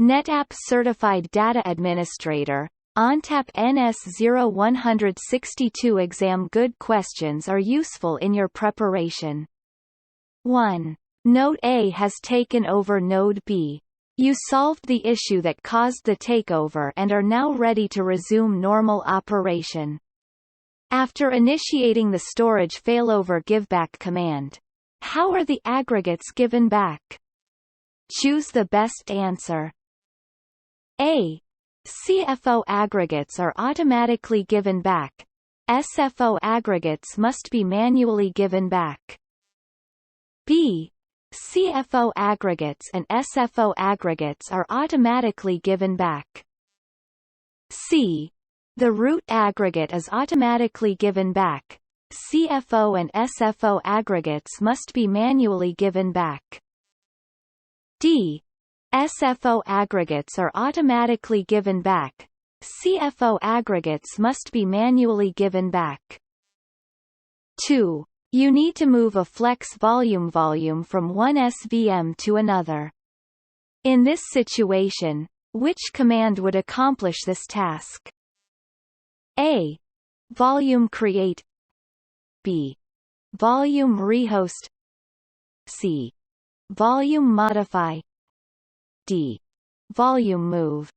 NetApp Certified Data Administrator, ONTAP NS0-162 exam. Good questions are useful in your preparation. 1. Node A has taken over Node B. You solved the issue that caused the takeover and are now ready to resume normal operation. After initiating the storage failover giveback command, how are the aggregates given back? Choose the best answer. A. CFO aggregates are automatically given back. SFO aggregates must be manually given back. B. CFO aggregates and SFO aggregates are automatically given back. C. The root aggregate is automatically given back. CFO and SFO aggregates must be manually given back. D. SFO aggregates are automatically given back. CFO aggregates must be manually given back. 2. You need to move a flex volume from one SVM to another. In this situation, which command would accomplish this task? A. Volume create. B. Volume rehost. C. Volume modify. D. Volume move.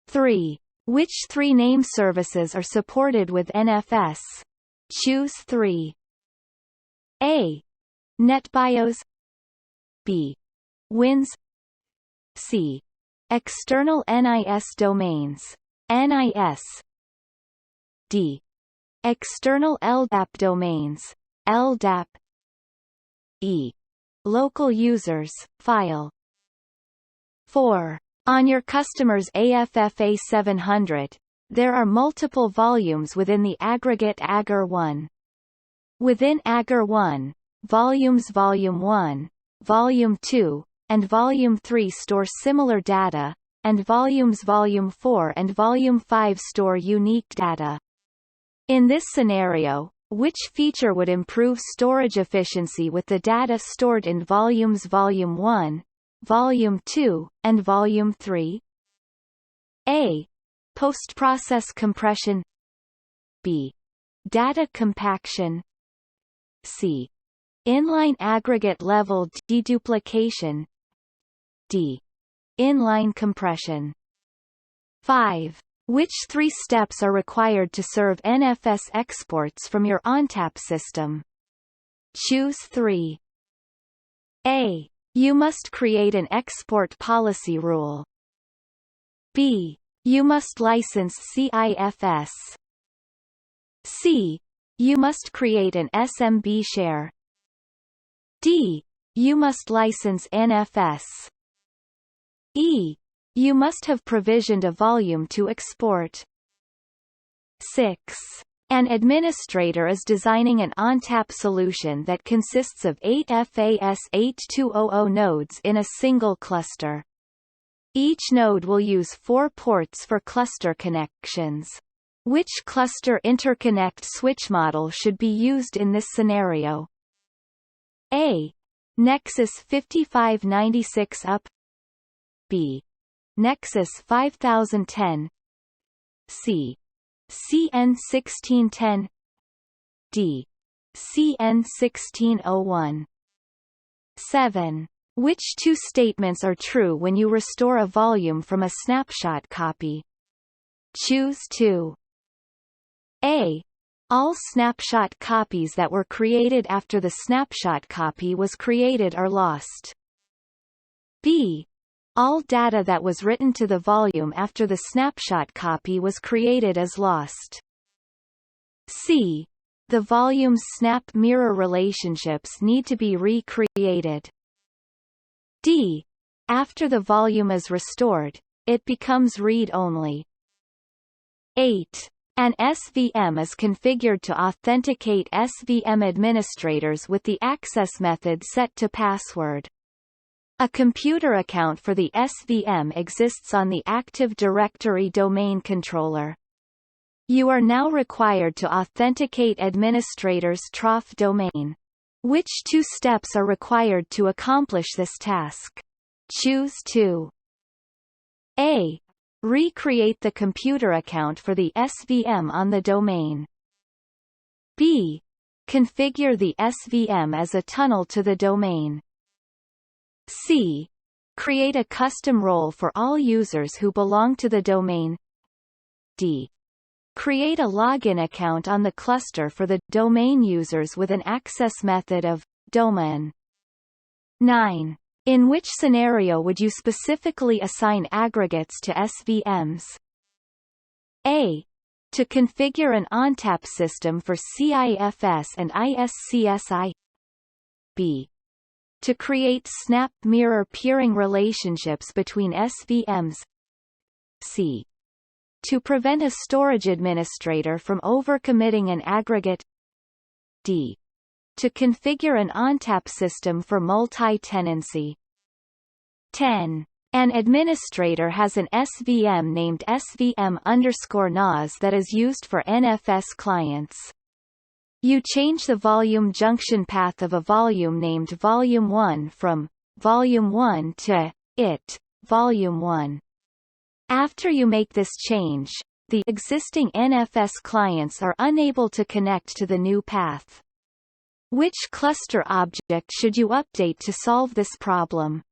3. Which three name services are supported with NFS? Choose 3. A. NetBIOS. B. Wins. C. External NIS domains. NIS. D. External LDAP domains. LDAP. E. Local users, file. 4. On your customer's AFFA 700, there are multiple volumes within the aggregate Agger1. Within Agger1, volumes Volume 1, Volume 2, and Volume 3 store similar data, and volumes Volume 4 and Volume 5 store unique data. In this scenario, which feature would improve storage efficiency with the data stored in volumes Volume 1, Volume 2, and Volume 3? A. Post-process compression. B. Data compaction. C. Inline aggregate level deduplication. D. Inline compression. 5. Which three steps are required to serve NFS exports from your ONTAP system? Choose 3. A. You must create an export policy rule. B. You must license CIFS. C. You must create an SMB share. D. You must license NFS. E. You must have provisioned a volume to export. 6. An administrator is designing an ONTAP solution that consists of 8 FAS 8200 nodes in a single cluster. Each node will use 4 ports for cluster connections. Which cluster interconnect switch model should be used in this scenario? A. Nexus 5596 up. B. Nexus 5010. C. CN 1610. D. CN 1601. 7. Which two statements are true when you restore a volume from a snapshot copy? Choose 2. A. All snapshot copies that were created after the snapshot copy was created are lost. B. All data that was written to the volume after the snapshot copy was created is lost. C. The volume's snap mirror relationships need to be recreated. D. After the volume is restored, it becomes read-only. 8. An SVM is configured to authenticate SVM administrators with the access method set to password. A computer account for the SVM exists on the Active Directory domain controller. You are now required to authenticate administrator's trough domain. Which two steps are required to accomplish this task? Choose 2. A. Recreate the computer account for the SVM on the domain. B. Configure the SVM as a tunnel to the domain. C. Create a custom role for all users who belong to the domain. D. Create a login account on the cluster for the domain users with an access method of domain. 9. In which scenario would you specifically assign aggregates to SVMs? A. To configure an ONTAP system for CIFS and ISCSI. B. To create snap mirror peering relationships between SVMs. C. To prevent a storage administrator from overcommitting an aggregate. D. To configure an ONTAP system for multi-tenancy. 10. An administrator has an SVM named SVM_NAS that is used for NFS clients. You change the volume junction path of a volume named Volume1 from Volume1 to it, Volume1. After you make this change, the existing NFS clients are unable to connect to the new path. Which cluster object should you update to solve this problem?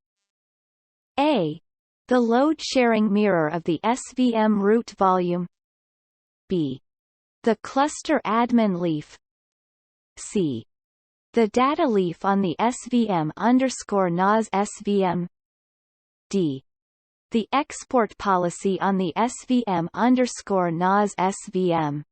A. The load-sharing mirror of the SVM root volume. B. The cluster admin leaf. C. The data leaf on the SVM_NAS SVM. D. The export policy on the SVM_NAS SVM.